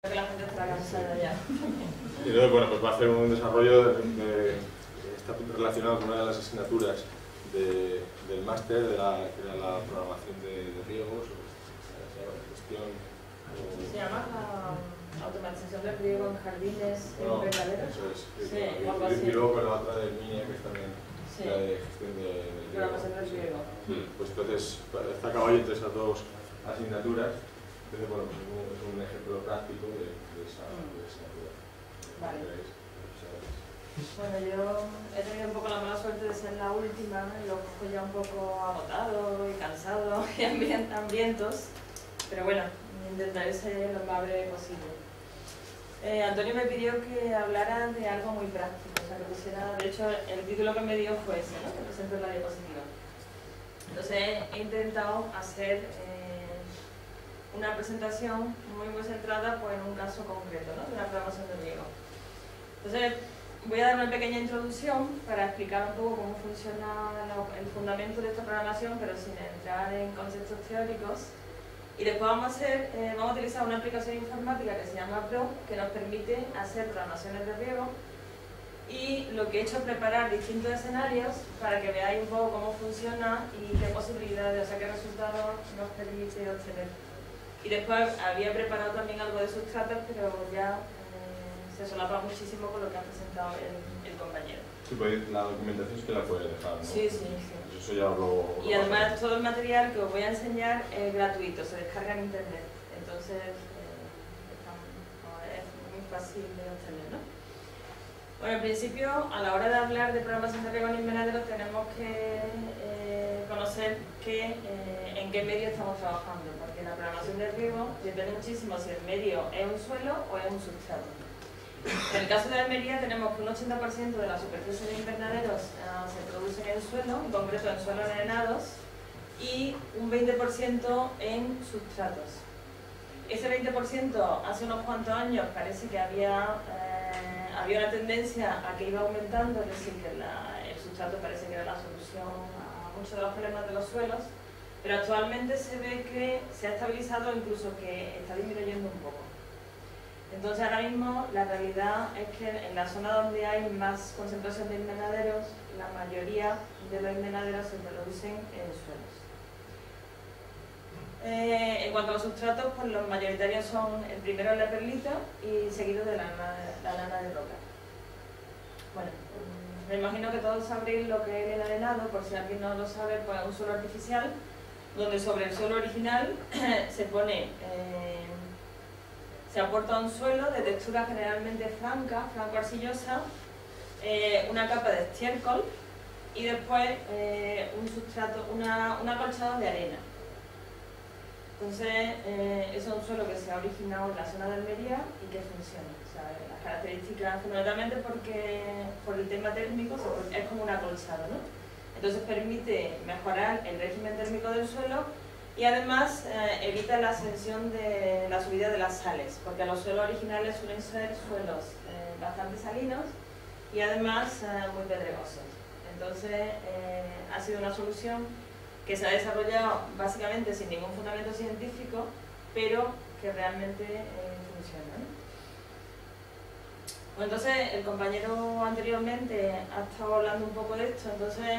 Que la gente está cansada ya. Y entonces, bueno, pues va a hacer un desarrollo está relacionado con una de las asignaturas del máster, que era la programación de riegos, o gestión. Se llama la automatización del riego en jardines invernaderos. Eso es. Sí, o algo así. Y luego con la otra de Minia, que es también Sí. la de gestión de Programación del riego. Pues entonces, está acabado entre esas dos asignaturas. Entonces, bueno, pues es un ejemplo práctico de esa asignatura. Vale. Bueno, yo he tenido un poco la mala suerte de ser la última, y lo cojo ya un poco agotado y cansado y hambrientos, pero bueno, intentaré ser lo más breve posible. Antonio me pidió que hablara de algo muy práctico, o sea, que pusiera, de hecho, el título que me dio fue ese, ¿no? Que presento la diapositiva. Entonces he intentado hacer una presentación muy centrada pues, en un caso concreto, ¿no? De una programación de riego. Entonces voy a dar una pequeña introducción para explicar un poco cómo funciona el fundamento de esta programación, pero sin entrar en conceptos teóricos. Y después vamos a utilizar una aplicación informática que se llama Pro, que nos permite hacer programaciones de riego. Y lo que he hecho es preparar distintos escenarios para que veáis un poco cómo funciona y qué posibilidades, o sea, qué resultados nos permite obtener. Y después había preparado también algo de sustratos, pero ya se solapa muchísimo con lo que ha presentado el compañero. Sí, pues la documentación es que la puede dejar, ¿no? Sí. Eso ya lo Y además todo el material que os voy a enseñar es gratuito, se descarga en internet. Entonces es muy fácil de obtener, ¿no? Bueno, en principio, a la hora de hablar de programación de riego en invernaderos tenemos que conocer en qué medio estamos trabajando, porque la programación de riego depende muchísimo si el medio es un suelo o es un sustrato. En el caso de Almería tenemos que un 80% de la superficie de invernaderos se produce en el suelo, en concreto en suelos drenados, y un 20% en sustratos. Ese 20% hace unos cuantos años parece que había una tendencia a que iba aumentando, es decir, que el sustrato parece que era la solución a muchos de los problemas de los suelos, pero actualmente se ve que se ha estabilizado, incluso que está disminuyendo un poco. Entonces ahora mismo la realidad es que en la zona donde hay más concentración de invernaderos, la mayoría de los invernaderos se producen en suelos. En cuanto a los sustratos, pues los mayoritarios son, el primero es la perlita y seguido de la lana de roca. Bueno, me imagino que todos sabréis lo que es el arenado, por si alguien no lo sabe, pues es un suelo artificial, donde sobre el suelo original se aporta un suelo de textura generalmente franco-arcillosa, una capa de estiércol y después un sustrato, un acolchado de arena. Entonces, es un suelo que se ha originado en la zona de Almería y que funciona. O sea, las características, fundamentalmente por el tema térmico, es como un acolchado, ¿no? Entonces permite mejorar el régimen térmico del suelo y además evita la ascensión de la subida de las sales, porque los suelos originales suelen ser suelos bastante salinos y además muy pedregosos. Entonces, ha sido una solución que se ha desarrollado básicamente sin ningún fundamento científico, pero que realmente funciona, ¿no? Bueno, entonces, el compañero anteriormente ha estado hablando un poco de esto, entonces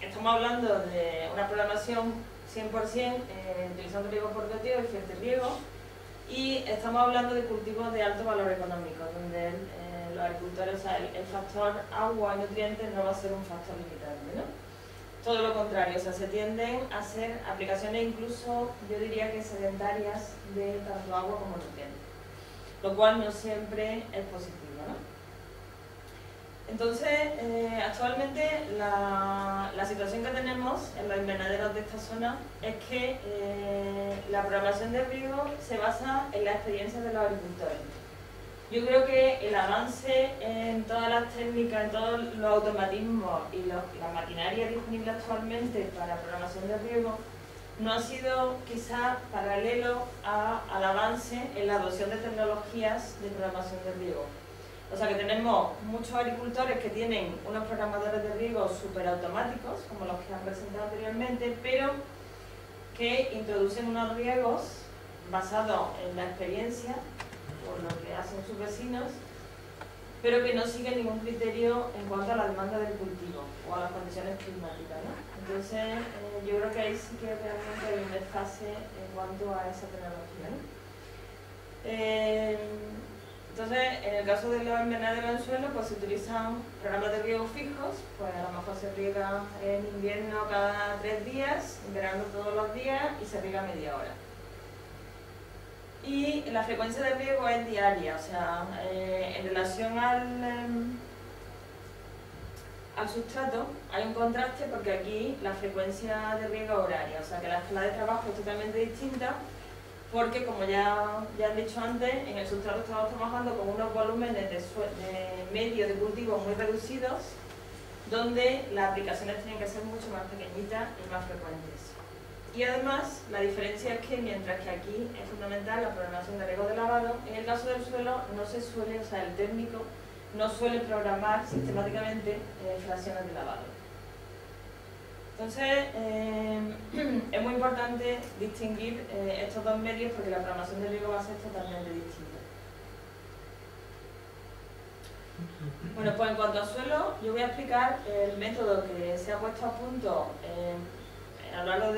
estamos hablando de una programación 100% utilizando riego por goteo y fertirriego, y estamos hablando de cultivos de alto valor económico, donde los agricultores, o sea, el factor agua y nutrientes no va a ser un factor limitante, ¿no? Todo lo contrario, o sea, se tienden a hacer aplicaciones incluso, yo diría que sedentarias de tanto agua como nutrientes, lo cual no siempre es positivo, ¿no? Entonces, actualmente la situación que tenemos en los invernaderos de esta zona es que la programación de riego se basa en la experiencia de los agricultores. Yo creo que el avance en todas las técnicas, en todos los automatismos y la maquinaria disponible actualmente para programación de riego no ha sido quizá paralelo al avance en la adopción de tecnologías de programación de riego. O sea que tenemos muchos agricultores que tienen unos programadores de riego súper automáticos, como los que han presentado anteriormente, pero que introducen unos riegos basado en la experiencia, por lo que hacen sus vecinos, pero que no sigue ningún criterio en cuanto a la demanda del cultivo o a las condiciones climáticas, ¿no? Entonces, yo creo que ahí sí que realmente hay un desfase en cuanto a esa tecnología, ¿no? Entonces, en el caso de los invernaderos en suelo, pues se utilizan programas de riego fijos, pues a lo mejor se riega en invierno cada 3 días, en verano todos los días y se riega media hora. Y la frecuencia de riego es diaria, o sea, en relación al sustrato hay un contraste porque aquí la frecuencia de riego es horaria, o sea que la escala de trabajo es totalmente distinta porque, como ya han dicho antes, en el sustrato estamos trabajando con unos volúmenes de medio de cultivo muy reducidos donde las aplicaciones tienen que ser mucho más pequeñitas y más frecuentes. Y además, la diferencia es que mientras que aquí es fundamental la programación de riego de lavado, en el caso del suelo no se suele, o sea, el técnico no suele programar sistemáticamente fracciones de lavado. Entonces, es muy importante distinguir estos dos medios porque la programación de riego va a ser totalmente distinta. Bueno, pues en cuanto al suelo, yo voy a explicar el método que se ha puesto a punto a lo largo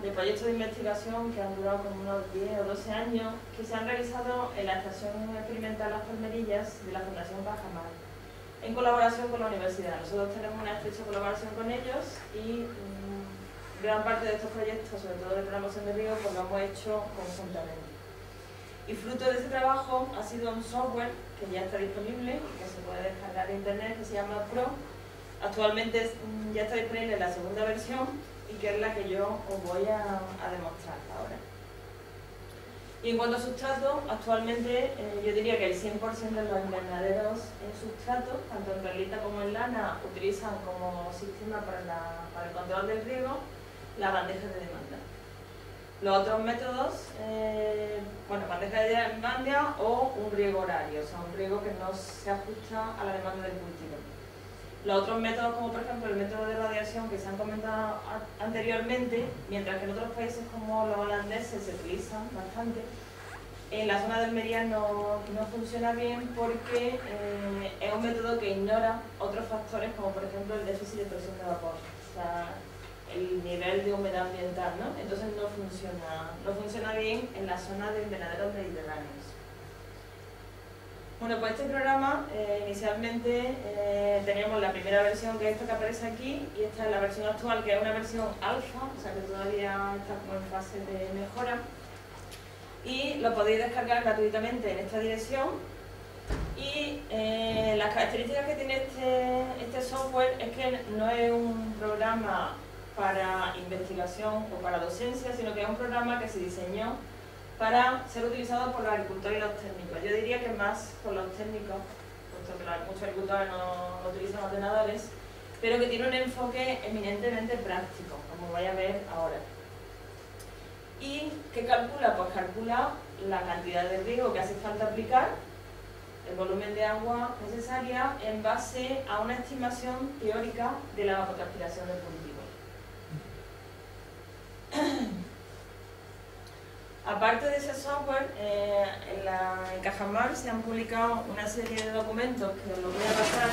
de proyectos de investigación que han durado como unos 10 o 12 años, que se han realizado en la Estación Experimental Las Palmerillas de la Fundación Cajamar, en colaboración con la universidad. Nosotros tenemos una estrecha colaboración con ellos y gran parte de estos proyectos, sobre todo de programación de riego, pues lo hemos hecho conjuntamente. Y fruto de ese trabajo ha sido un software que ya está disponible, que se puede descargar de internet, que se llama Pro. Actualmente ya está disponible la segunda versión y que es la que yo os voy a demostrar ahora. Y en cuanto a sustrato, actualmente yo diría que el 100% de los invernaderos en sustrato, tanto en perlita como en lana, utilizan como sistema para el control del riego la bandeja de demanda. Los otros métodos, bueno, bandeja de demanda o un riego horario, o sea, un riego que no se ajusta a la demanda del cultivo. Los otros métodos, como por ejemplo el método de radiación que se han comentado anteriormente, mientras que en otros países como los holandeses se utilizan bastante, en la zona de Almería no funciona bien porque es un método que ignora otros factores como por ejemplo el déficit de presión de vapor, o sea, el nivel de humedad ambiental, ¿no? Entonces no funciona bien en la zona de invernaderos mediterráneos. Bueno, pues este programa inicialmente teníamos la primera versión, que es esta que aparece aquí, y esta es la versión actual, que es una versión alfa, o sea que todavía está como en fase de mejora, y lo podéis descargar gratuitamente en esta dirección. Y las características que tiene este software es que no es un programa para investigación o para docencia, sino que es un programa que se diseñó para ser utilizado por los agricultores y los técnicos. Yo diría que más por los técnicos, puesto que muchos agricultores no utilizan ordenadores, pero que tiene un enfoque eminentemente práctico, como vais a ver ahora. ¿Y qué calcula? Pues calcula la cantidad de riego que hace falta aplicar, el volumen de agua necesaria, en base a una estimación teórica de la evapotranspiración del cultivo. Aparte de ese software, en Cajamar se han publicado una serie de documentos que os los voy a pasar.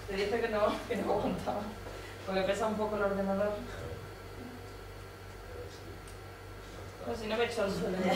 Te dije que no aguantaba, porque pesa un poco el ordenador. Pues si no me echo al suelo ya.